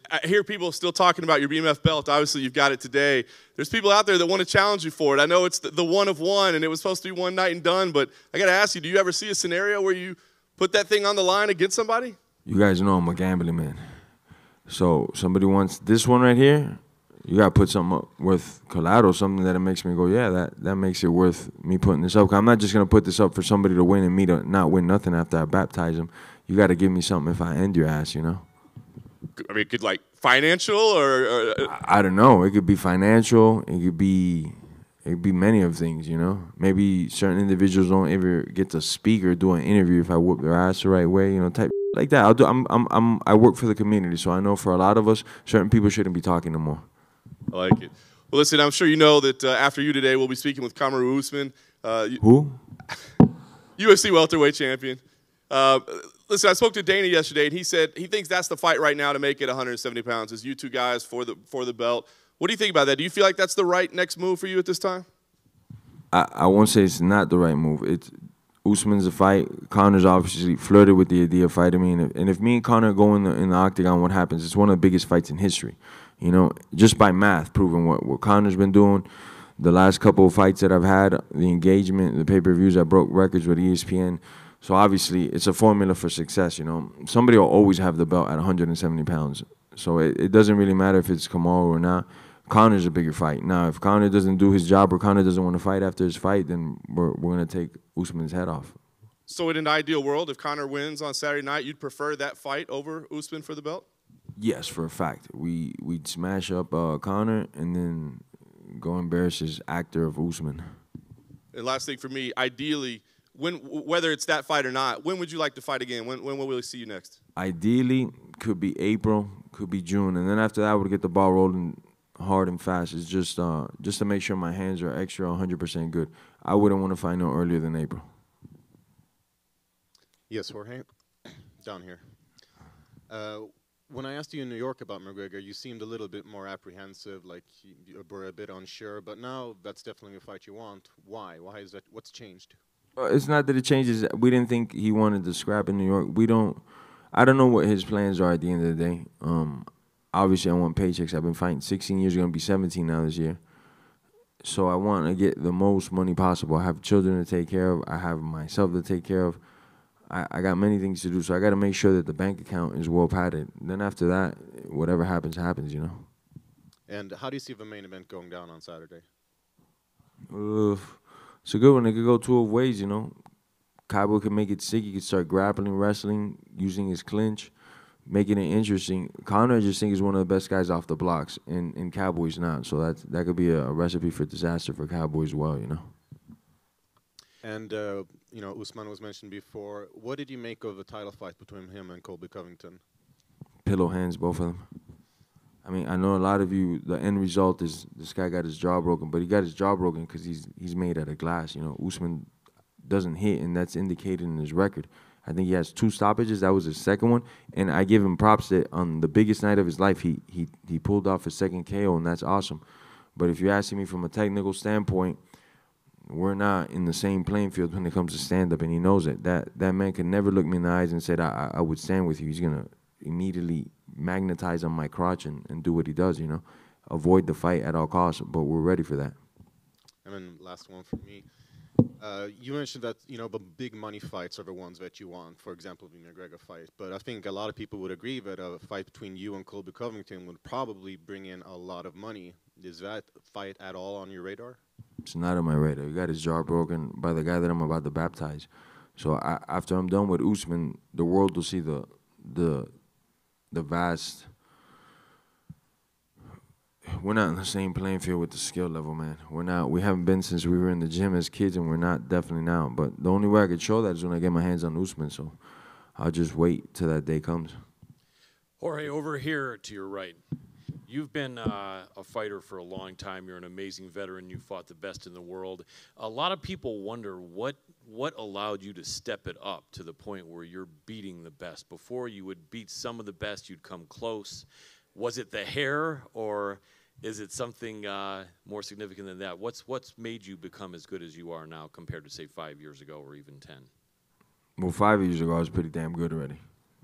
I hear people still talking about your BMF belt. Obviously, you've got it today. There's people out there that want to challenge you for it. I know it's the one of one, and it was supposed to be one night and done, but I got to ask you, do you ever see a scenario where you put that thing on the line against somebody? You guys know I'm a gambling man. So somebody wants this one right here, you got to put something up worth collateral, something that it makes me go, yeah, that makes it worth me putting this up. 'Cause I'm not just going to put this up for somebody to win and me to not win nothing after I baptize them. You got to give me something if I end your ass, you know? I mean, it could like financial or I don't know. It could be financial. It could be many of things, you know? Maybe certain individuals don't ever get to speak or do an interview if I whoop their ass the right way, you know, type like that. I work for the community, so I know for a lot of us, certain people shouldn't be talking no more. I like it. Well, listen, I'm sure you know that after you today, we'll be speaking with Kamaru Usman. Who? UFC welterweight champion. Listen, I spoke to Dana yesterday, and he said he thinks that's the fight right now to make it 170 pounds. Is you two guys for the belt? What do you think about that? Do you feel like that's the right next move for you at this time? I won't say it's not the right move. It's Usman's a fight. Conor's obviously flirted with the idea of fighting me, and if me and Conor go in the octagon, what happens? It's one of the biggest fights in history. You know, just by math, proving what Conor's been doing. The last couple of fights that I've had, the engagement, the pay-per-views, I broke records with ESPN. So obviously, it's a formula for success, you know. Somebody will always have the belt at 170 pounds. So it doesn't really matter if it's Kamaru or not. Conor's a bigger fight. Now, if Conor doesn't do his job or Conor doesn't want to fight after his fight, then we're going to take Usman's head off. So in an ideal world, if Conor wins on Saturday night, you'd prefer that fight over Usman for the belt? Yes, for a fact. We'd smash up Conor and then go embarrass his actor of Usman. And last thing for me, ideally, whether it's that fight or not, when would you like to fight again? When will we see you next? Ideally, could be April, could be June, and then after that, we'll get the ball rolling hard and fast. It's just to make sure my hands are extra 100% good. I wouldn't want to fight no earlier than April. Yes, Jorge, down here. When I asked you in New York about McGregor, you seemed a little bit more apprehensive, like you were a bit unsure. But now that's definitely a fight you want. Why? Why is that? What's changed? It's not that it changes. We didn't think he wanted to scrap in New York. I don't know what his plans are at the end of the day. Obviously, I want paychecks. I've been fighting 16 years. Going to be 17 now this year. So I want to get the most money possible. I have children to take care of. I have myself to take care of. I got many things to do, so I got to make sure that the bank account is well padded. Then after that, whatever happens, happens, you know. And how do you see the main event going down on Saturday? It's a good one. It could go two ways, you know. Cabo can make it sick. He could start grappling, wrestling, using his clinch, making it interesting. Conor, I just think, is one of the best guys off the blocks, and Cowboy's not. So that could be a recipe for disaster for Cowboy as well, you know. And, you know, Usman was mentioned before. What did you make of the title fight between him and Colby Covington? Pillow hands, both of them. I mean, I know a lot of you, the end result is this guy got his jaw broken, but he got his jaw broken because he's made out of glass. You know, Usman doesn't hit, and that's indicated in his record. I think he has 2 stoppages. That was his second one. And I give him props that on the biggest night of his life, he pulled off his second KO, and that's awesome. But if you're asking me from a technical standpoint, we're not in the same playing field when it comes to stand-up, and he knows it. That man can never look me in the eyes and say, I would stand with you. He's going to immediately magnetize on my crotch and do what he does, you know. Avoid the fight at all costs, but we're ready for that. And then last one for me. You mentioned that, you know, the big money fights are the ones that you want, for example, the McGregor fight. But I think a lot of people would agree that a fight between you and Colby Covington would probably bring in a lot of money. Is that fight at all on your radar? It's not on my radar. He got his jaw broken by the guy that I'm about to baptize. So after I'm done with Usman, the world will see the vast. We're not in the same playing field with the skill level, man. We're not. We haven't been since we were in the gym as kids, and we're not definitely now. But the only way I could show that is when I get my hands on Usman. So I'll just wait till that day comes. Jorge, over here to your right. You've been a fighter for a long time. You're an amazing veteran. You fought the best in the world. A lot of people wonder what allowed you to step it up to the point where you're beating the best. Before, you would beat some of the best. You'd come close. Was it the hair, or is it something more significant than that? What's made you become as good as you are now compared to, say, 5 years ago or even 10? Well, 5 years ago, I was pretty damn good already.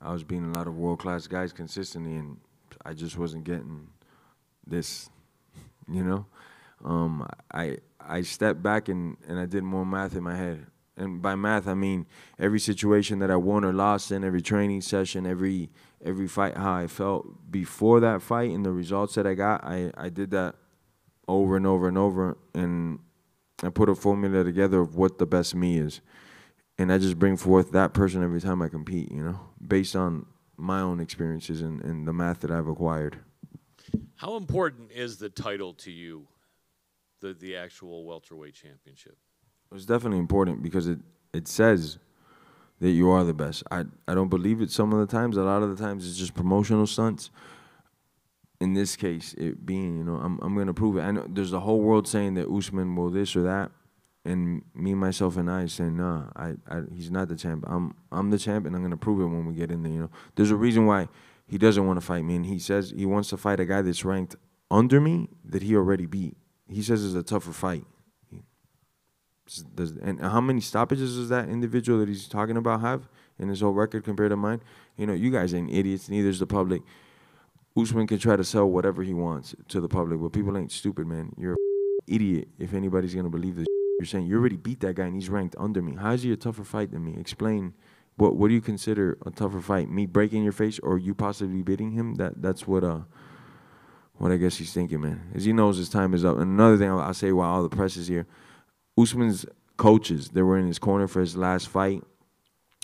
I was beating a lot of world-class guys consistently, and I just wasn't getting this, you know. I stepped back and I did more math in my head. And by math, I mean every situation that I won or lost in, every training session, every fight, how I felt before that fight and the results that I got, I did that over and over and over, and I put a formula together of what the best me is. And I just bring forth that person every time I compete, you know, based on my own experiences and the math that I've acquired. How important is the title to you, the actual welterweight championship? It's definitely important because it says that you are the best. I don't believe it some of the times. A lot of the times it's just promotional stunts. In this case, it being, you know, I'm going to prove it. I know there's the whole world saying that Usman will this or that, and me, myself, and I saying, nah, he's not the champ. I'm the champ, and I'm going to prove it when we get in there, you know. There's a reason why he doesn't want to fight me, and he says he wants to fight a guy that's ranked under me that he already beat. He says it's a tougher fight. And how many stoppages does that individual that he's talking about have in his whole record compared to mine? You know, you guys ain't idiots, neither is the public. Usman can try to sell whatever he wants to the public, but people ain't stupid, man. You're an idiot if anybody's going to believe this you're saying. You already beat that guy and he's ranked under me. How is he a tougher fight than me? Explain. What do you consider a tougher fight? Me breaking your face or you possibly beating him? That's what I guess he's thinking, man. As he knows his time is up. And another thing I'll say while all the press is here, Usman's coaches that were in his corner for his last fight,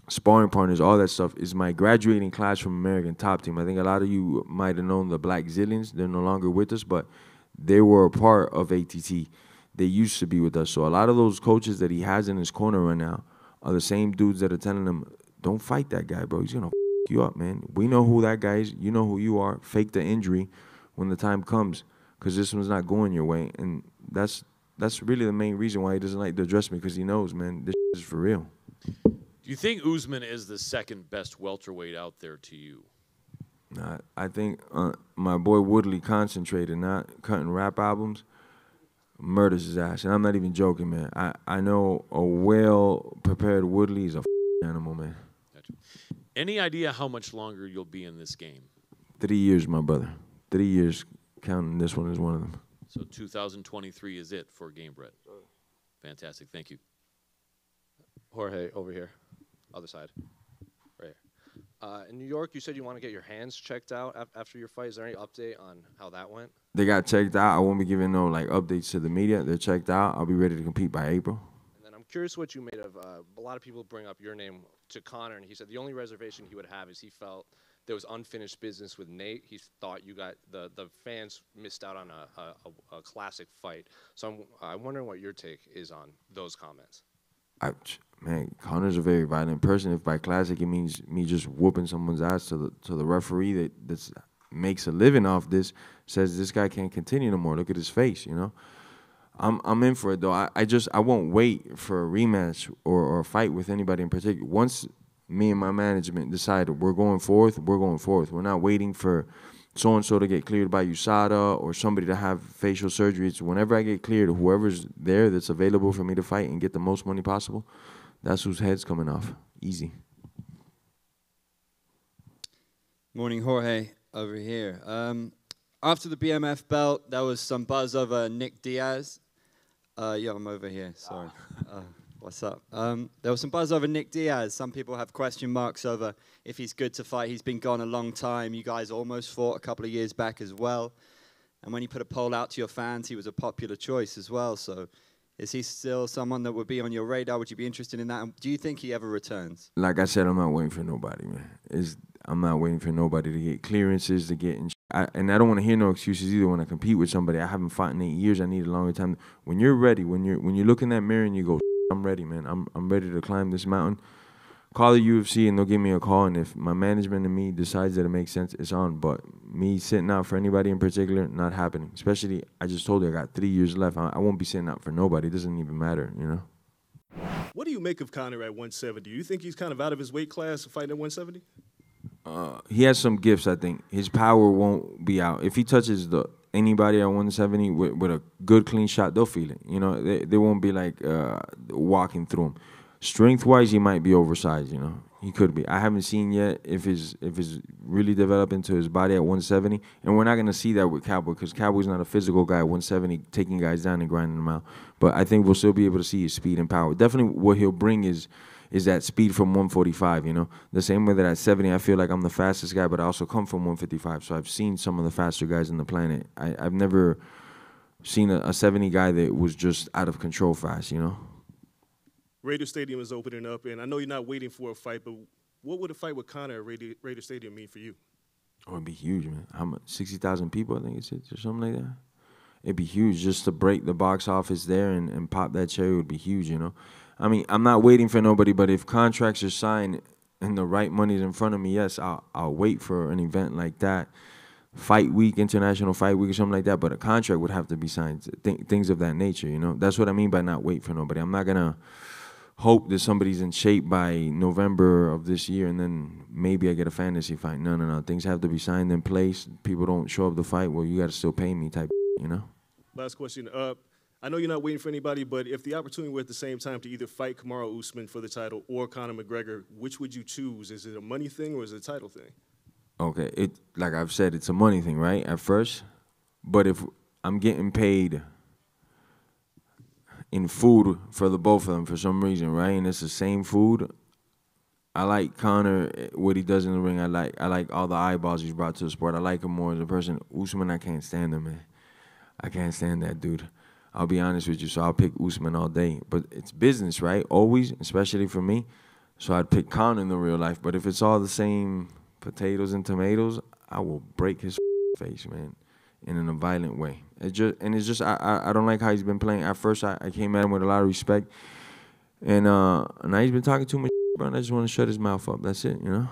sparring partners, all that stuff, is my graduating class from American Top Team. I think a lot of you might have known the Black Zillions. They're no longer with us, but they were a part of ATT. They used to be with us. So a lot of those coaches that he has in his corner right now are the same dudes that are telling him, don't fight that guy, bro. He's going to f you up, man. We know who that guy is. You know who you are. Fake the injury when the time comes because this one's not going your way. And that's really the main reason why he doesn't like to address me, because he knows, man, this is for real. Do you think Usman is the second best welterweight out there to you? I think my boy Woodley concentrated, not cutting rap albums, murders his ass. And I'm not even joking, man. I know a well-prepared Woodley is a animal, man. Gotcha. Any idea how much longer you'll be in this game? 3 years, my brother. 3 years, counting this one as one of them. So 2023 is it for Gamebred. Fantastic. Thank you. Jorge, over here. Other side. Right here. In New York, you said you want to get your hands checked out after your fight. Is there any update on how that went? They got checked out. I won't be giving no updates to the media. They're checked out. I'll be ready to compete by April. And then I'm curious what you made of a lot of people bring up your name to Conor, and he said the only reservation he would have is he felt there was unfinished business with Nate. He thought you got the fans missed out on a classic fight. So I'm wondering what your take is on those comments. Man, Conor's a very violent person. If by classic it means me just whooping someone's ass to the referee that makes a living off this, says this guy can't continue no more. Look at his face, you know. I'm in for it though. I won't wait for a rematch or a fight with anybody in particular. Once me and my management decided we're going forth, we're going forth. We're not waiting for so-and-so to get cleared by USADA or somebody to have facial surgery. It's whenever I get cleared, whoever's there that's available for me to fight and get the most money possible, that's whose head's coming off. Easy. Morning, Jorge, over here. After the BMF belt, there was some buzz over Nick Diaz. Yeah, I'm over here, sorry. What's up? There was some buzz over Nick Diaz. Some people have question marks over if he's good to fight. He's been gone a long time. You guys almost fought a couple of years back as well. And when you put a poll out to your fans, he was a popular choice as well. So is he still someone that would be on your radar? Would you be interested in that? And do you think he ever returns? Like I said, I'm not waiting for nobody, man. I'm not waiting for nobody to get clearances, to get in. And I don't want to hear no excuses either when I compete with somebody. I haven't fought in 8 years. I need a longer time. When you're ready, when you look in that mirror and you go, I'm ready, man. I'm ready to climb this mountain. Call the UFC and they'll give me a call. And if my management and me decides that it makes sense, it's on. But me sitting out for anybody in particular, not happening. Especially, I just told you I got 3 years left. I won't be sitting out for nobody. It doesn't even matter, you know. What do you make of Conor at 170? Do you think he's kind of out of his weight class fighting at 170? He has some gifts, I think. His power won't be out. If he touches anybody at 170 with a good, clean shot, they'll feel it. You know, they won't be like walking through him. Strength-wise, he might be oversized, you know. He could be. I haven't seen yet if it's really developed into his body at 170. And we're not going to see that with Cowboy because Cowboy's not a physical guy at 170 taking guys down and grinding them out. But I think we'll still be able to see his speed and power. Definitely what he'll bring is that speed from 145, you know. The same way that at 70, I feel like I'm the fastest guy, but I also come from 155. So I've seen some of the faster guys on the planet. I've never seen a 70 guy that was just out of control fast, you know. Raider Stadium is opening up, and I know you're not waiting for a fight, but what would a fight with Conor at Raider Stadium mean for you? Oh, it'd be huge, man. How much? 60,000 people, I think it's or something like that. It'd be huge just to break the box office there and pop that cherry would be huge, you know. I mean, I'm not waiting for nobody, but if contracts are signed and the right money's in front of me, yes, I'll wait for an event like that. Fight week, international fight week or something like that, but a contract would have to be signed, things of that nature, you know. That's what I mean by not wait for nobody. I'm not going to hope that somebody's in shape by November of this year and then maybe I get a fantasy fight. No. Things have to be signed in place. People don't show up to fight. Well, you got to still pay me type, you know? Last question. I know you're not waiting for anybody, but if the opportunity were at the same time to either fight Kamaru Usman for the title or Conor McGregor, which would you choose? Is it a money thing or is it a title thing? Okay, like I've said, it's a money thing, right, at first. But if I'm getting paid in food for the both of them for some reason, right? And it's the same food. I like Conor, what he does in the ring. I like all the eyeballs he's brought to the sport. I like him more as a person. Usman, I can't stand him, man. I can't stand that dude. I'll be honest with you, so I'll pick Usman all day. But it's business, right? Always, especially for me. So I'd pick Conor in the real life. But if it's all the same potatoes and tomatoes, I will break his face, man, in a violent way. I don't like how he's been playing. At first, I came at him with a lot of respect. And now he's been talking too much, bro, and I just want to shut his mouth up. That's it, you know?